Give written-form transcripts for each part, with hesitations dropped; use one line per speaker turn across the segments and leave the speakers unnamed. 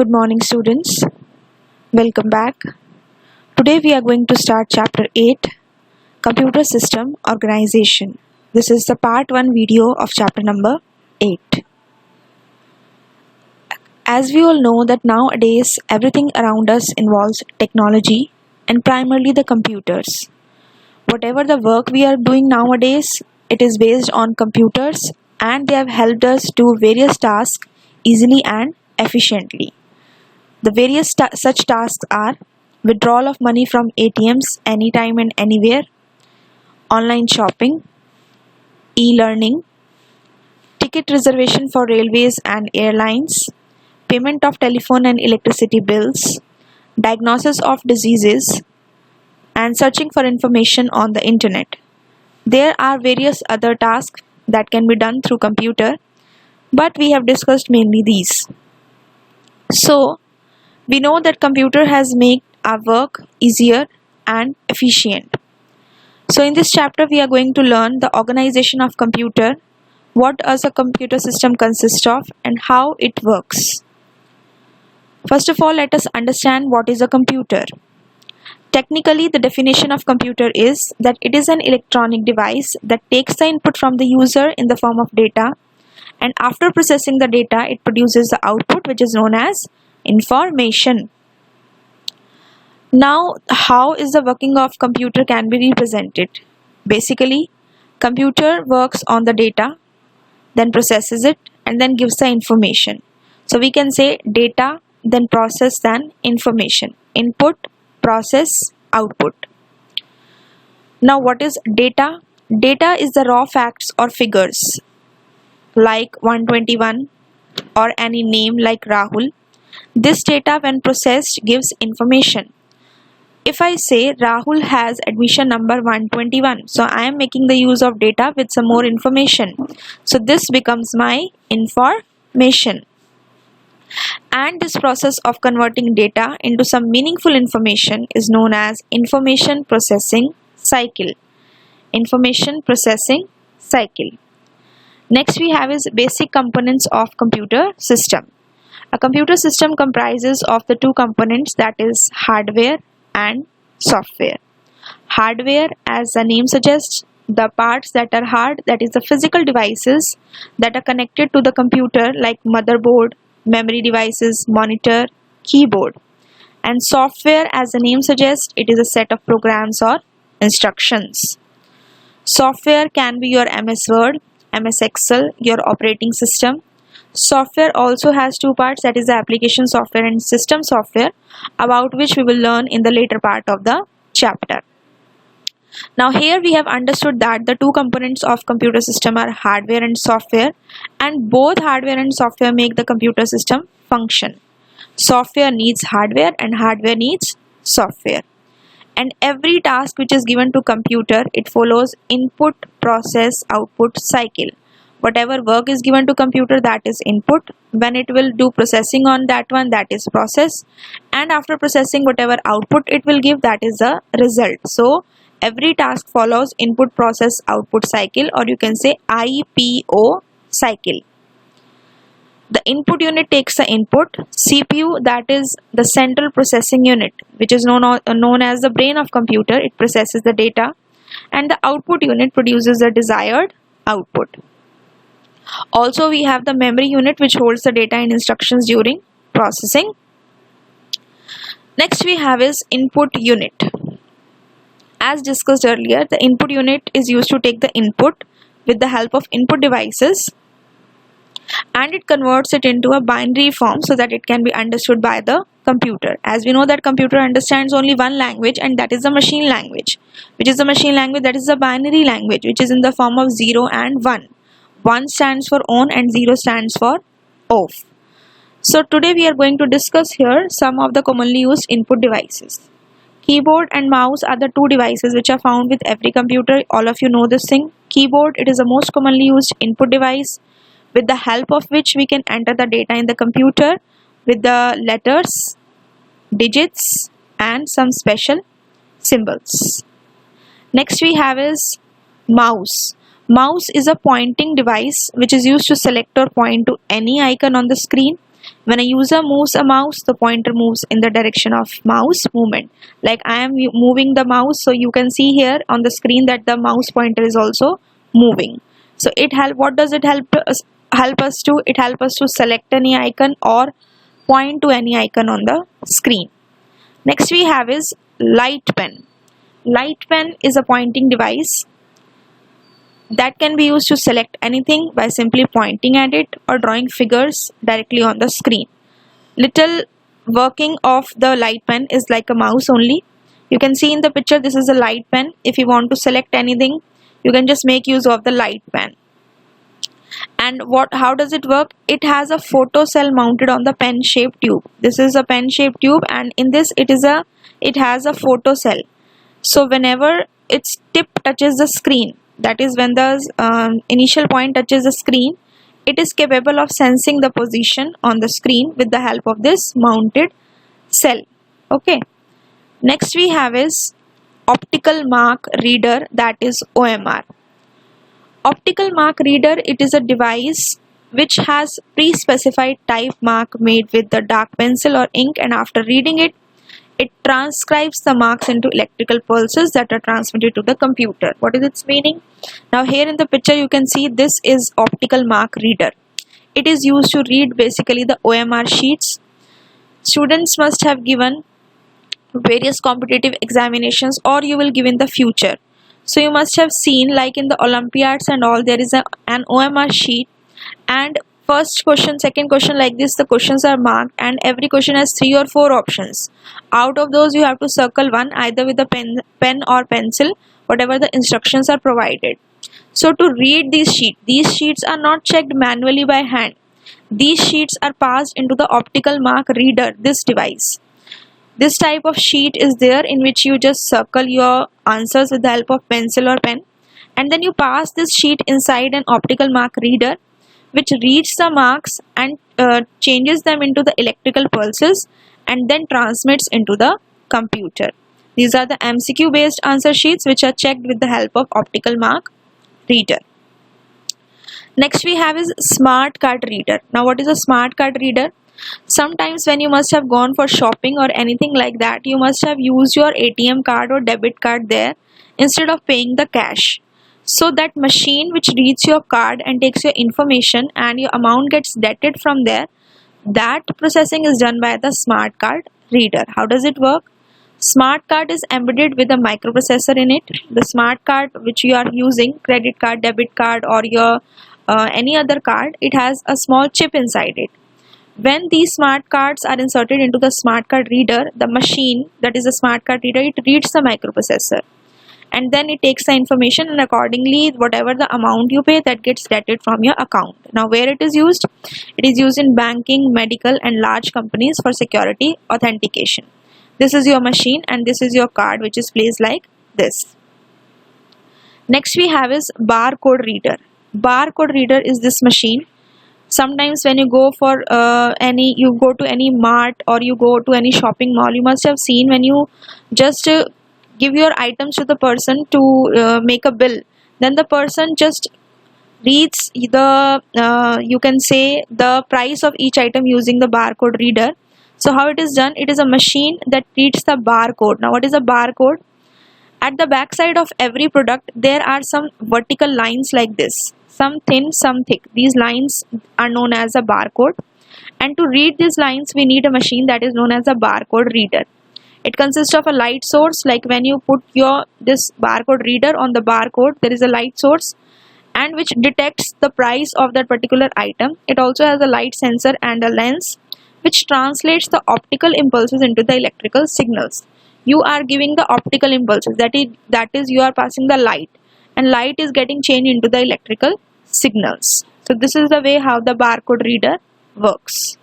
Good morning, students. Welcome back. Today we are going to start chapter 8, Computer System Organization. This is the part 1 video of chapter number 8. As we all know that nowadays everything around us involves technology and primarily the computers. Whatever the work we are doing nowadays, it is based on computers and they have helped us do various tasks easily and efficiently. The various such tasks are withdrawal of money from ATMs anytime and anywhere, online shopping, e-learning, ticket reservation for railways and airlines, payment of telephone and electricity bills, diagnosis of diseases, and searching for information on the internet. There are various other tasks that can be done through computer, but we have discussed mainly these. So, we know that computer has made our work easier and efficient. So in this chapter we are going to learn the organization of computer, what does a computer system consist of and how it works. First of all, let us understand what is a computer. Technically, the definition of computer is that it is an electronic device that takes the input from the user in the form of data, and after processing the data it produces the output, which is known as information. Now, how is the working of computer can be represented? Basically, computer works on the data, then processes it and then gives the information. So we can say data, then process, then information. Input, process, output. Now what is data? Data is the raw facts or figures like 121 or any name like Rahul. This data when processed gives information. If I say Rahul has admission number 121, so I am making the use of data with some more information. So this becomes my information. And this process of converting data into some meaningful information is known as information processing cycle. Information processing cycle. Next we have is basic components of computer system. A computer system comprises of the two components, that is hardware and software. Hardware, as the name suggests, the parts that are hard, that is the physical devices that are connected to the computer like motherboard, memory devices, monitor, keyboard. And software, as the name suggests, it is a set of programs or instructions. Software can be your MS Word, MS Excel, your operating system. Software also has two parts, that is the application software and system software, about which we will learn in the later part of the chapter. Now here we have understood that the two components of computer system are hardware and software, and both hardware and software make the computer system function. Software needs hardware and hardware needs software. And every task which is given to computer, it follows input, process, output cycle. Whatever work is given to computer, that is input. When it will do processing on that one, that is process. And after processing, whatever output it will give, that is the result. So every task follows input, process, output cycle, or you can say IPO cycle. The input unit takes the input. CPU, that is the central processing unit, which is known as the brain of computer. It processes the data. And the output unit produces the desired output. Also, we have the memory unit, which holds the data and instructions during processing. Next we have is input unit. As discussed earlier, the input unit is used to take the input with the help of input devices, and it converts it into a binary form so that it can be understood by the computer. As we know that computer understands only one language, and that is the machine language. Which is the machine language? That is the binary language, which is in the form of 0 and 1. 1 stands for on and 0 stands for off. So today we are going to discuss here some of the commonly used input devices. Keyboard and mouse are the two devices which are found with every computer. All of you know this thing. Keyboard, it is the most commonly used input device with the help of which we can enter the data in the computer with the letters, digits and some special symbols. Next we have is mouse. Mouse is a pointing device which is used to select or point to any icon on the screen, When a user moves a mouse, the pointer moves in the direction of mouse movement. Like I am moving the mouse, so you can see here on the screen that the mouse pointer is also moving. So what does it help us to? It help us to select any icon or point to any icon on the screen. Next we have is light pen. Light pen is a pointing device that can be used to select anything by simply pointing at it or drawing figures directly on the screen. Little working of the light pen is like a mouse only. You can see in the picture this is a light pen. If you want to select anything, you can just make use of the light pen. And how does it work? It has a photo cell mounted on the pen shaped tube. This is a pen shaped tube, and in this it has a photo cell. So whenever its tip touches the screen, that is when the initial point touches the screen, it is capable of sensing the position on the screen with the help of this mounted cell. Okay. Next we have is optical mark reader, that is OMR. Optical mark reader, it is a device which has pre-specified type mark made with the dark pencil or ink, and after reading it, it transcribes the marks into electrical pulses that are transmitted to the computer. What is its meaning? Now here in the picture you can see this is optical mark reader. It is used to read basically the OMR sheets. Students must have given various competitive examinations, or you will give in the future. So you must have seen, like in the Olympiads and all, there is an OMR sheet, and first question, second question, like this the questions are marked, and every question has 3 or 4 options. Out of those you have to circle one, either with a pen or pencil, whatever the instructions are provided. So to read these sheets are not checked manually by hand. These sheets are passed into the optical mark reader, this device. This type of sheet is there in which you just circle your answers with the help of pencil or pen, and then you pass this sheet inside an optical mark reader, which reads the marks and changes them into the electrical pulses and then transmits into the computer. These are the MCQ based answer sheets which are checked with the help of optical mark reader. Next we have is smart card reader. Now what is a smart card reader? Sometimes when you must have gone for shopping or anything like that, you must have used your ATM card or debit card there instead of paying the cash. So that machine which reads your card and takes your information and your amount gets debited from there, that processing is done by the smart card reader. How does it work? Smart card is embedded with a microprocessor in it. The smart card which you are using, credit card, debit card, or your any other card, it has a small chip inside it. When these smart cards are inserted into the smart card reader, the machine, that is the smart card reader, it reads the microprocessor, and then it takes the information, and accordingly whatever the amount you pay, that gets debited from your account. Now where it is used? It is used in banking, medical and large companies for security authentication. This is your machine and this is your card which is placed like this. Next we have is barcode reader. Barcode reader is this machine. Sometimes when you go for you go to any mart or you go to any shopping mall, you must have seen when you just give your items to the person to make a bill, then the person just reads the you can say the price of each item using the barcode reader. So how it is done? It is a machine that reads the barcode. Now what is a barcode? At the back side of every product there are some vertical lines like this, some thin, some thick. These lines are known as a barcode, and to read these lines we need a machine that is known as a barcode reader. It consists of a light source, like when you put this barcode reader on the barcode, there is a light source and which detects the price of that particular item. It also has a light sensor and a lens which translates the optical impulses into the electrical signals. You are giving the optical impulses, that is you are passing the light, and light is getting changed into the electrical signals. So this is the way how the barcode reader works.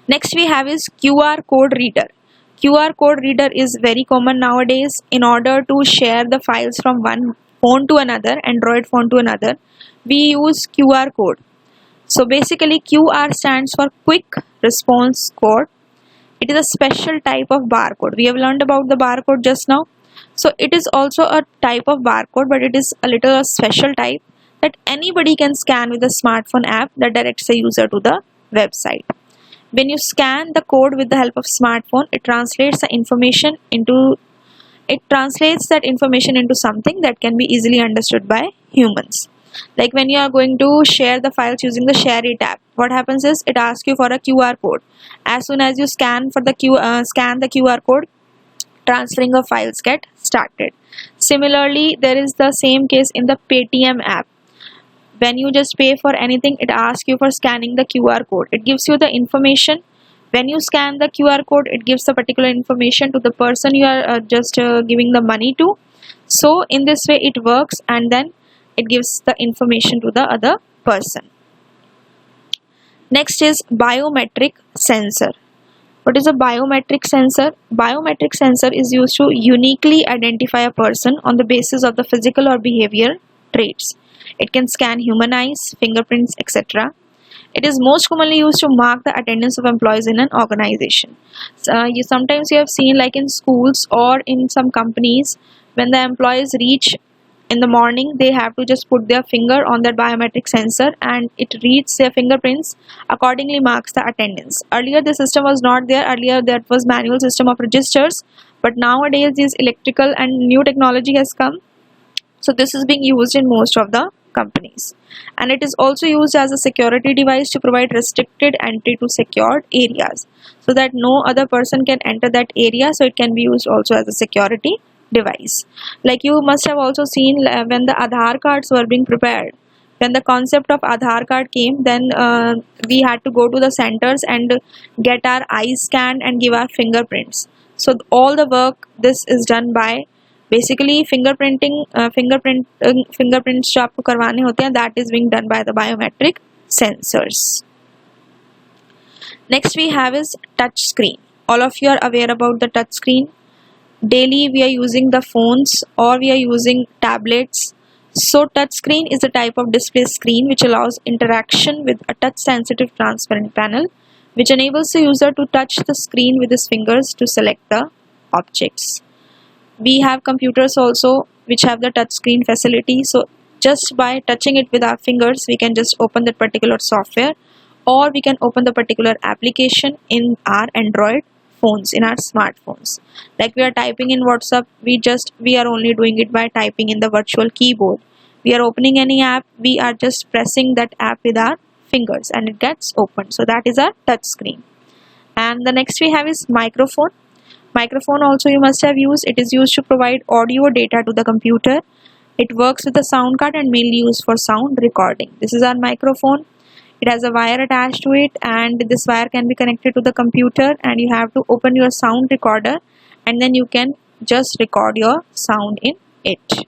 Next we have is QR code reader. QR code reader is very common nowadays. In order to share the files from one phone to another, Android phone to another, we use QR code. So basically QR stands for quick response code. It is a special type of barcode. We have learned about the barcode just now. So it is also a type of barcode, but it is a special type that anybody can scan with a smartphone app that directs the user to the website. When you scan the code with the help of smartphone, it translates that information into something that can be easily understood by humans. Like when you are going to share the files using the Share It app, what happens is it asks you for a QR code. As soon as you scan the QR code, transferring of files get started. Similarly, there is the same case in the Paytm app. When you just pay for anything, it asks you for scanning the QR code. It gives you the information. When you scan the QR code, it gives the particular information to the person you are giving the money to. So in this way it works, and then it gives the information to the other person. Next is biometric sensor. What is a biometric sensor? Biometric sensor is used to uniquely identify a person on the basis of the physical or behavior traits. It can scan human eyes, fingerprints, etc. It is most commonly used to mark the attendance of employees in an organization. Sometimes you have seen, like in schools or in some companies, when the employees reach in the morning, they have to just put their finger on that biometric sensor and it reads their fingerprints, accordingly marks the attendance. Earlier the system was not there. Earlier that was manual system of registers, but nowadays this electrical and new technology has come. So this is being used in most of the companies, and it is also used as a security device to provide restricted entry to secured areas, so that no other person can enter that area. So it can be used also as a security device. Like you must have also seen when the Aadhaar cards were being prepared. When the concept of Aadhaar card came, then we had to go to the centers and get our eyes scanned and give our fingerprints. So all the work this is done by basically fingerprints जो आपको करवाने होते हैं, that is being done by the biometric sensors. Next we have is touch screen. All of you are aware about the touch screen. Daily we are using the phones or we are using tablets. So touch screen is a type of display screen which allows interaction with a touch sensitive transparent panel, which enables the user to touch the screen with his fingers to select the objects. We have computers also which have the touch screen facility. So just by touching it with our fingers, we can just open that particular software, or we can open the particular application in our Android phones, in our smartphones. Like we are typing in WhatsApp, we are only doing it by typing in the virtual keyboard. We are opening any app, we are just pressing that app with our fingers and it gets opened. So that is our touch screen. And the next we have is microphone. Microphone also you must have used. It is used to provide audio data to the computer. It works with a sound card and mainly used for sound recording. This is our microphone. It has a wire attached to it, and this wire can be connected to the computer, and you have to open your sound recorder and then you can just record your sound in it.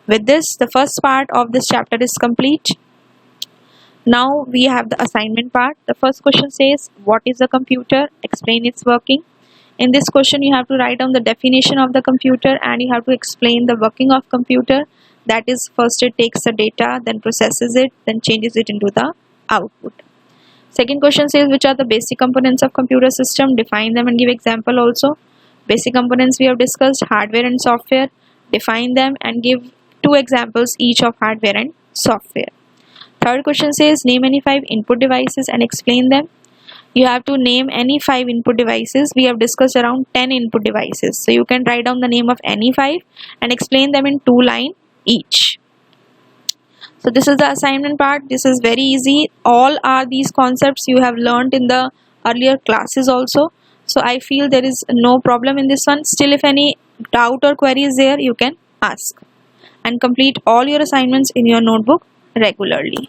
With this, the first part of this chapter is complete. Now we have the assignment part. The first question says, what is a computer? Explain its working. In this question you have to write down the definition of the computer and you have to explain the working of computer. That is, first it takes the data, then processes it, then changes it into the output. Second question says, which are the basic components of computer system? Define them and give example also. Basic components we have discussed, hardware and software. Define them and give 2 examples each of hardware and software. Third question says, name any 5 input devices and explain them. You have to name any 5 input devices. We have discussed around 10 input devices. So you can write down the name of any 5 and explain them in 2 lines each. So this is the assignment part. This is very easy. All are these concepts you have learned in the earlier classes also. So I feel there is no problem in this one. Still, if any doubt or query is there, you can ask. And complete all your assignments in your notebook regularly.